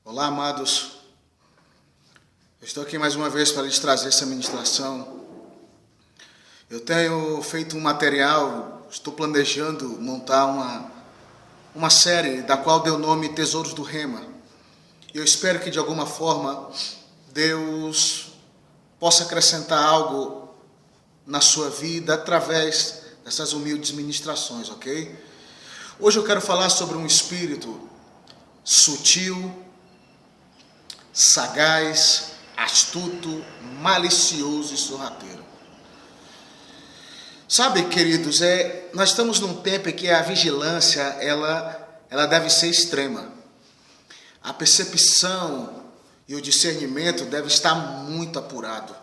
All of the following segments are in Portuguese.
Olá, amados. Eu estou aqui mais uma vez para lhes trazer essa ministração. Eu tenho feito um material, estou planejando montar uma série da qual deu o nome Tesouros do Rema. Eu espero que de alguma forma Deus possa acrescentar algo na sua vida através dessas humildes ministrações, ok? Hoje eu quero falar sobre um espírito sutil, sagaz, astuto, malicioso e sorrateiro. Sabe, queridos, nós estamos num tempo em que a vigilância ela deve ser extrema. A percepção e o discernimento devem estar muito apurado.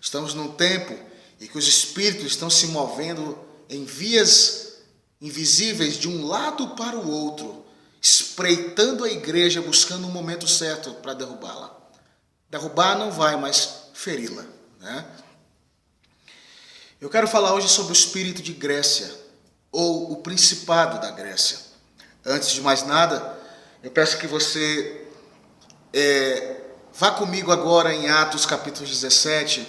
Estamos num tempo em que os espíritos estão se movendo em vias invisíveis de um lado para o outro, espreitando a igreja, buscando o momento certo para derrubá-la. Derrubar não vai, mas feri-la, né? Eu quero falar hoje sobre o espírito de Grécia, ou o principado da Grécia. Antes de mais nada, eu peço que você vá comigo agora em Atos capítulo 17.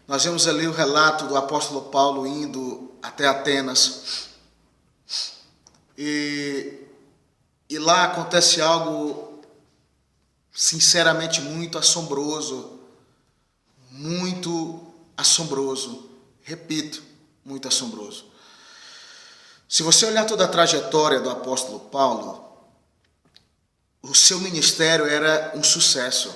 Nós vamos ler o relato do apóstolo Paulo indo até Atenas. E lá acontece algo sinceramente muito assombroso. Muito assombroso. Repito, muito assombroso. Se você olhar toda a trajetória do apóstolo Paulo, o seu ministério era um sucesso.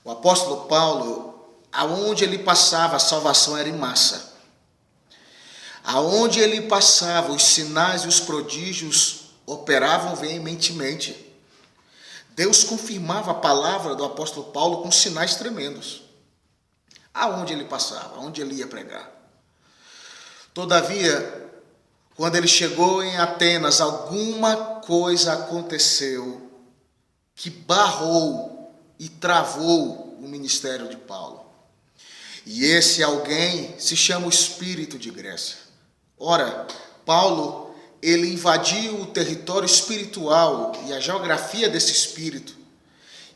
O apóstolo Paulo, aonde ele passava, a salvação era em massa. Aonde ele passava, os sinais e os prodígios operavam veementemente. Deus confirmava a palavra do apóstolo Paulo com sinais tremendos. Aonde ele passava, aonde ele ia pregar. Todavia, quando ele chegou em Atenas, alguma coisa aconteceu que barrou e travou o ministério de Paulo. E esse alguém se chama o espírito de Grécia. Ora, Paulo, ele invadiu o território espiritual e a geografia desse espírito.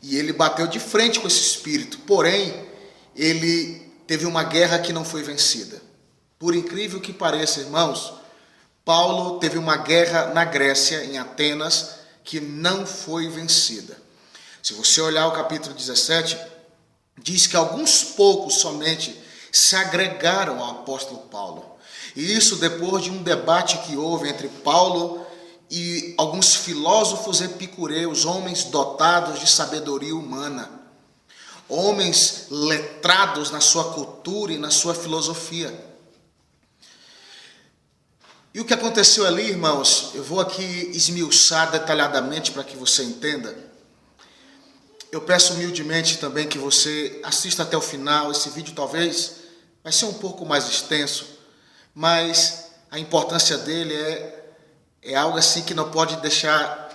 E ele bateu de frente com esse espírito. Porém, ele teve uma guerra que não foi vencida. Por incrível que pareça, irmãos, Paulo teve uma guerra na Grécia, em Atenas, que não foi vencida. Se você olhar o capítulo 17, diz que alguns poucos somente se agregaram ao apóstolo Paulo. E isso depois de um debate que houve entre Paulo e alguns filósofos epicureus, homens dotados de sabedoria humana, homens letrados na sua cultura e na sua filosofia. E o que aconteceu ali, irmãos, eu vou aqui esmiuçar detalhadamente para que você entenda. Eu peço humildemente também que você assista até o final. Esse vídeo talvez vai ser um pouco mais extenso, mas a importância dele é algo assim que não pode deixar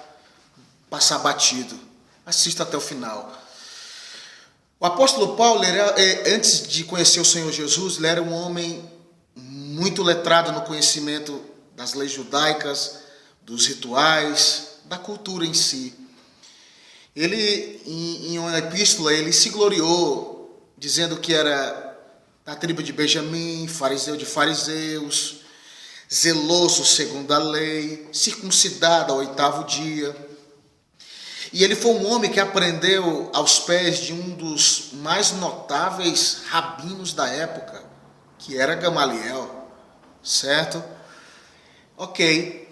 passar batido. Assista até o final. O apóstolo Paulo, antes de conhecer o Senhor Jesus, ele era um homem muito letrado no conhecimento das leis judaicas, dos rituais, da cultura em si. Ele, em uma epístola, ele se gloriou, dizendo que era da tribo de Benjamim, fariseu de fariseus, zeloso segundo a lei, circuncidado ao 8º dia. E ele foi um homem que aprendeu aos pés de um dos mais notáveis rabinos da época, que era Gamaliel, certo? Ok.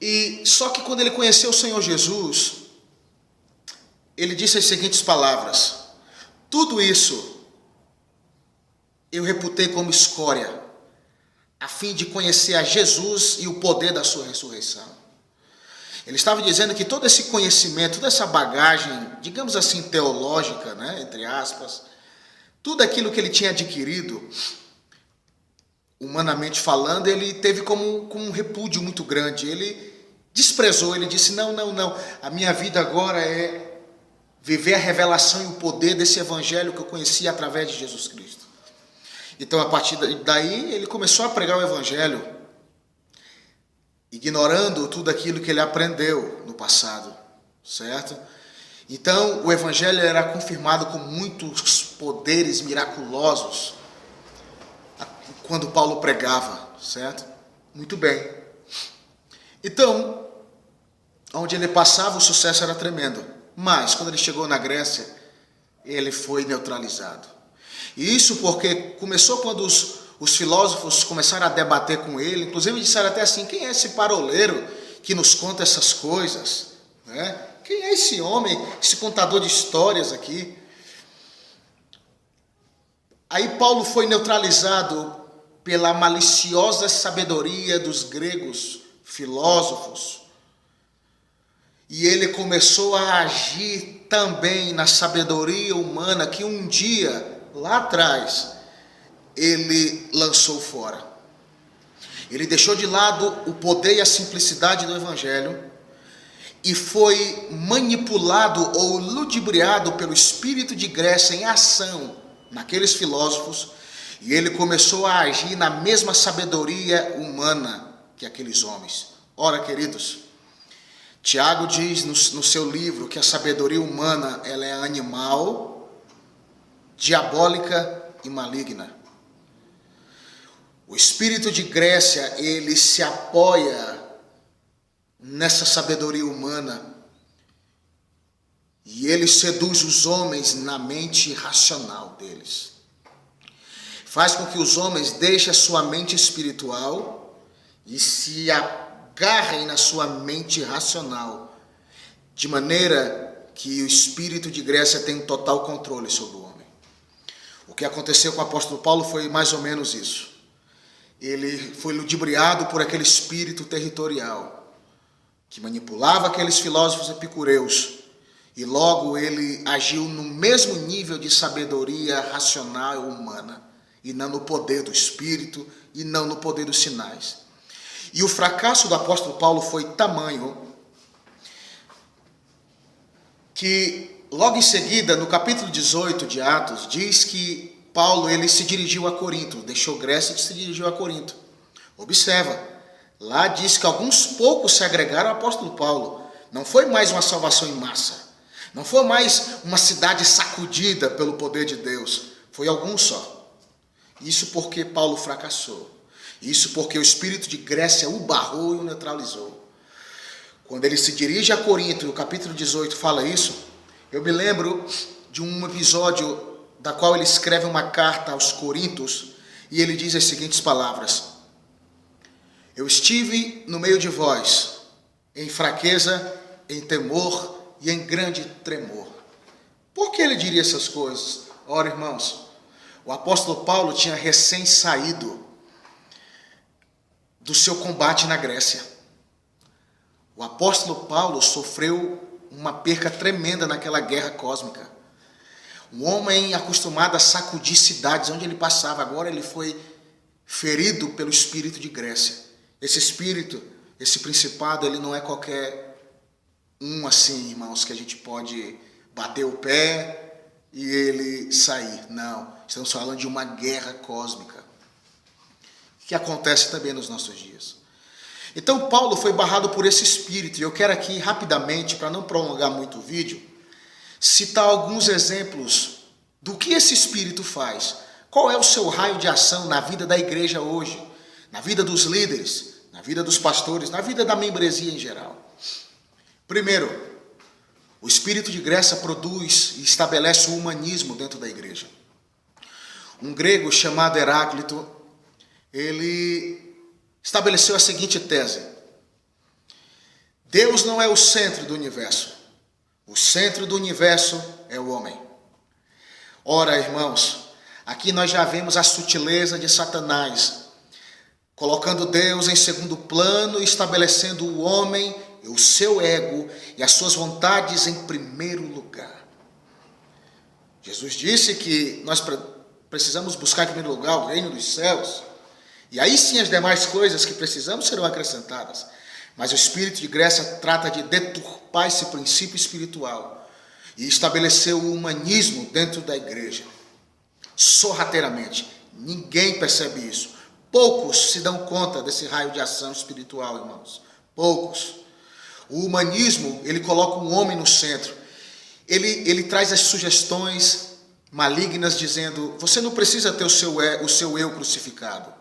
E só que quando ele conheceu o Senhor Jesus, ele disse as seguintes palavras: tudo isso eu reputei como escória, a fim de conhecer a Jesus e o poder da sua ressurreição. Ele estava dizendo que todo esse conhecimento, toda essa bagagem, digamos assim, teológica, né, entre aspas, tudo aquilo que ele tinha adquirido, humanamente falando, ele teve como um repúdio muito grande. Ele desprezou, ele disse, não, a minha vida agora é viver a revelação e o poder desse evangelho que eu conheci através de Jesus Cristo. Então, a partir daí, ele começou a pregar o evangelho, ignorando tudo aquilo que ele aprendeu no passado. certo? Então, o evangelho era confirmado com muitos poderes miraculosos quando Paulo pregava, certo? Muito bem. Então, onde ele passava, o sucesso era tremendo. Mas, quando ele chegou na Grécia, ele foi neutralizado. E isso porque começou quando os filósofos começaram a debater com ele, inclusive disseram até assim: quem é esse paroleiro que nos conta essas coisas? Né? Quem é esse homem, esse contador de histórias aqui? Aí Paulo foi neutralizado pela maliciosa sabedoria dos gregos filósofos. E ele começou a agir também na sabedoria humana que um dia, lá atrás, ele lançou fora. Ele deixou de lado o poder e a simplicidade do evangelho e foi manipulado ou ludibriado pelo espírito de Grécia em ação naqueles filósofos, e ele começou a agir na mesma sabedoria humana que aqueles homens. Ora, queridos, Tiago diz no seu livro que a sabedoria humana ela é animal, diabólica e maligna. O espírito de Grécia, ele se apoia nessa sabedoria humana e ele seduz os homens na mente irracional deles. Faz com que os homens deixem a sua mente espiritual e se agarrem na sua mente racional, de maneira que o espírito de Grécia tem um total controle sobre o homem. O que aconteceu com o apóstolo Paulo foi mais ou menos isso. Ele foi ludibriado por aquele espírito territorial que manipulava aqueles filósofos epicureus, e logo ele agiu no mesmo nível de sabedoria racional humana, e não no poder do espírito, e não no poder dos sinais. E o fracasso do apóstolo Paulo foi tamanho que logo em seguida, no capítulo 18 de Atos, diz que Paulo ele se dirigiu a Corinto, deixou Grécia e se dirigiu a Corinto. Observa, lá diz que alguns poucos se agregaram ao apóstolo Paulo. Não foi mais uma salvação em massa, não foi mais uma cidade sacudida pelo poder de Deus, foi alguns só. Isso porque Paulo fracassou. Isso porque o espírito de Grécia o barrou e o neutralizou. Quando ele se dirige a Corinto, o capítulo 18 fala isso, eu me lembro de um episódio da qual ele escreve uma carta aos Coríntios, e ele diz as seguintes palavras: eu estive no meio de vós, em fraqueza, em temor e em grande tremor. Por que ele diria essas coisas? Ora, irmãos, o apóstolo Paulo tinha recém saído do seu combate na Grécia. O apóstolo Paulo sofreu uma perca tremenda naquela guerra cósmica. Um homem acostumado a sacudir cidades onde ele passava, agora ele foi ferido pelo espírito de Grécia. Esse espírito, esse principado, ele não é qualquer um assim, irmãos, que a gente pode bater o pé e ele sair. Não, estamos falando de uma guerra cósmica, que acontece também nos nossos dias. Então Paulo foi barrado por esse espírito, e eu quero aqui rapidamente, para não prolongar muito o vídeo, citar alguns exemplos do que esse espírito faz. Qual é o seu raio de ação na vida da igreja hoje, na vida dos líderes, na vida dos pastores, na vida da membresia em geral. Primeiro, o espírito de Grécia produz e estabelece o humanismo dentro da igreja. Um grego chamado Heráclito, ele estabeleceu a seguinte tese: Deus não é o centro do universo. O centro do universo é o homem. Ora, irmãos, aqui nós já vemos a sutileza de Satanás, colocando Deus em segundo plano e estabelecendo o homem, o seu ego e as suas vontades em primeiro lugar. Jesus disse que nós precisamos buscar em primeiro lugar o reino dos céus, e aí sim as demais coisas que precisamos serão acrescentadas. Mas o espírito de Grécia trata de deturpar esse princípio espiritual e estabelecer o humanismo dentro da igreja, sorrateiramente. Ninguém percebe isso. Poucos se dão conta desse raio de ação espiritual, irmãos. Poucos. O humanismo, ele coloca o homem no centro. Ele traz as sugestões malignas dizendo, você não precisa ter o seu eu crucificado.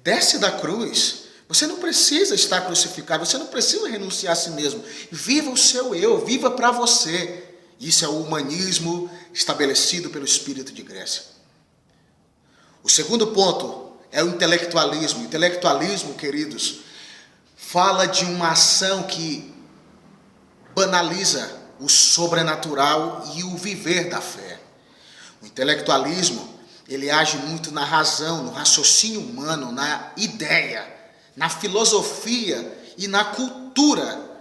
Desce da cruz, você não precisa estar crucificado, você não precisa renunciar a si mesmo. Viva o seu eu, viva para você. Isso é o humanismo estabelecido pelo espírito de Grécia. O segundo ponto é o intelectualismo. O intelectualismo, queridos, fala de uma ação que banaliza o sobrenatural e o viver da fé. O intelectualismo, ele age muito na razão, no raciocínio humano, na ideia, na filosofia e na cultura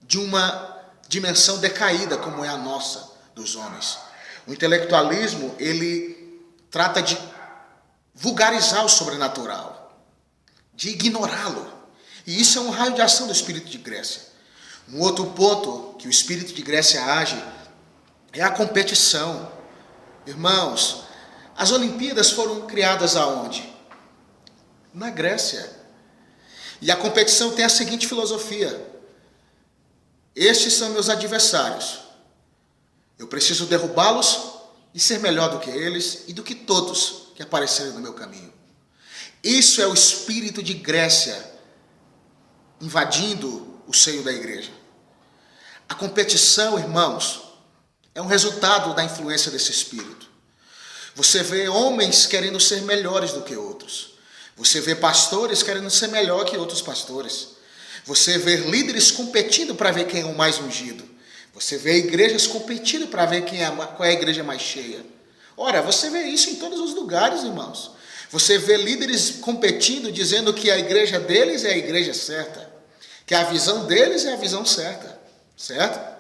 de uma dimensão decaída como é a nossa, dos homens. O intelectualismo, ele trata de vulgarizar o sobrenatural, de ignorá-lo. E isso é um raio de ação do espírito de Grécia. Um outro ponto que o espírito de Grécia age é a competição. Irmãos, as Olimpíadas foram criadas aonde? Na Grécia. E a competição tem a seguinte filosofia: estes são meus adversários. Eu preciso derrubá-los e ser melhor do que eles e do que todos que aparecerem no meu caminho. Isso é o espírito de Grécia invadindo o seio da igreja. A competição, irmãos, é um resultado da influência desse espírito. Você vê homens querendo ser melhores do que outros. Você vê pastores querendo ser melhor que outros pastores. Você vê líderes competindo para ver quem é o mais ungido. Você vê igrejas competindo para ver qual é a igreja mais cheia. Ora, você vê isso em todos os lugares, irmãos. Você vê líderes competindo, dizendo que a igreja deles é a igreja certa, que a visão deles é a visão certa, certo?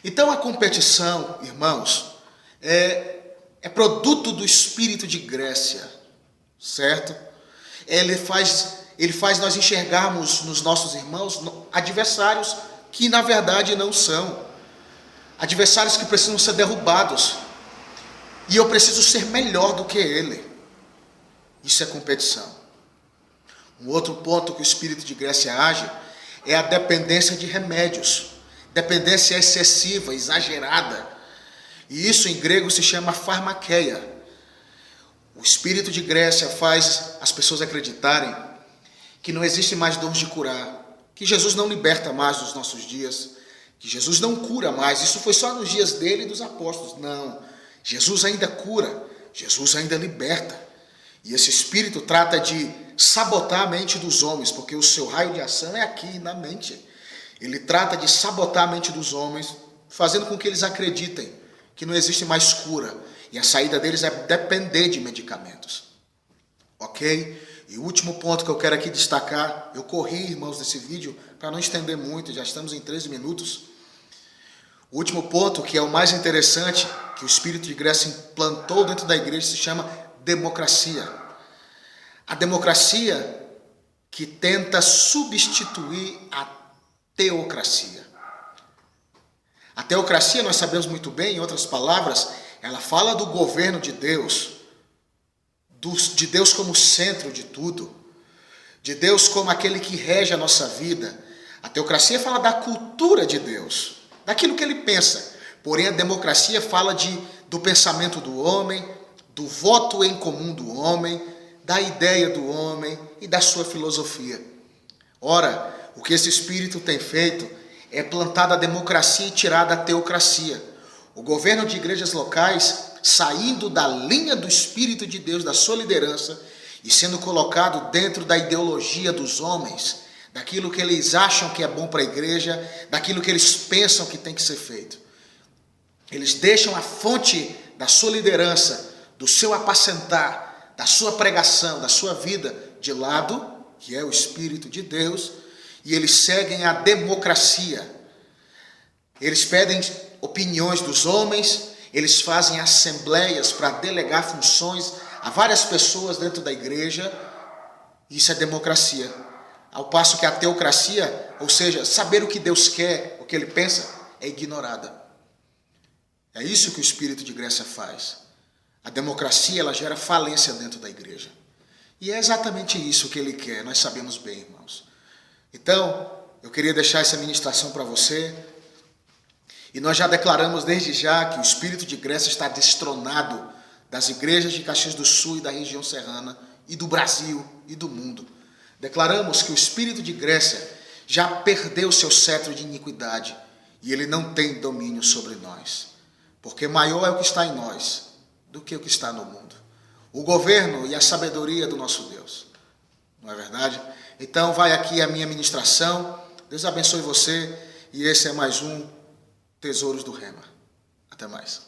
Então a competição, irmãos, é produto do espírito de Grécia, certo? Ele faz nós enxergarmos nos nossos irmãos adversários que na verdade não são. Adversários que precisam ser derrubados. E eu preciso ser melhor do que ele. Isso é competição. Um outro ponto que o espírito de Grécia age é a dependência de remédios. Dependência excessiva, exagerada. E isso em grego se chama farmakeia. O espírito de Grécia faz as pessoas acreditarem que não existe mais dons de curar, que Jesus não liberta mais nos nossos dias, que Jesus não cura mais. Isso foi só nos dias dele e dos apóstolos. Não, Jesus ainda cura, Jesus ainda liberta. E esse espírito trata de sabotar a mente dos homens, porque o seu raio de ação é aqui na mente. Ele trata de sabotar a mente dos homens, fazendo com que eles acreditem que não existe mais cura. E a saída deles é depender de medicamentos. Ok? E o último ponto que eu quero aqui destacar, eu corri, irmãos, desse vídeo, para não estender muito, já estamos em 13 minutos. O último ponto, que é o mais interessante, que o espírito de Grécia implantou dentro da igreja, se chama democracia. A democracia que tenta substituir a teocracia. A teocracia, nós sabemos muito bem, em outras palavras, ela fala do governo de Deus, de Deus como centro de tudo, de Deus como aquele que rege a nossa vida. A teocracia fala da cultura de Deus, daquilo que ele pensa. Porém, a democracia fala do pensamento do homem, do voto em comum do homem, da ideia do homem e da sua filosofia. Ora, o que esse espírito tem feito é plantar a democracia e tirar a teocracia. O governo de igrejas locais, saindo da linha do Espírito de Deus, da sua liderança, e sendo colocado dentro da ideologia dos homens, daquilo que eles acham que é bom para a igreja, daquilo que eles pensam que tem que ser feito. Eles deixam a fonte da sua liderança, do seu apacentar, da sua pregação, da sua vida de lado, que é o Espírito de Deus, e eles seguem a democracia. Eles pedem opiniões dos homens, eles fazem assembleias para delegar funções a várias pessoas dentro da igreja. Isso é democracia. Ao passo que a teocracia, ou seja, saber o que Deus quer, o que ele pensa, é ignorada. É isso que o espírito de Grécia faz. A democracia, ela gera falência dentro da igreja. E é exatamente isso que ele quer, nós sabemos bem, irmãos. Então, eu queria deixar essa ministração para você. E nós já declaramos desde já que o espírito de Grécia está destronado das igrejas de Caxias do Sul e da região serrana e do Brasil e do mundo. Declaramos que o espírito de Grécia já perdeu seu cetro de iniquidade e ele não tem domínio sobre nós, porque maior é o que está em nós do que o que está no mundo. O governo e a sabedoria do nosso Deus. Não é verdade? Então vai aqui a minha ministração. Deus abençoe você e esse é mais um Tesouros do Rema. Até mais.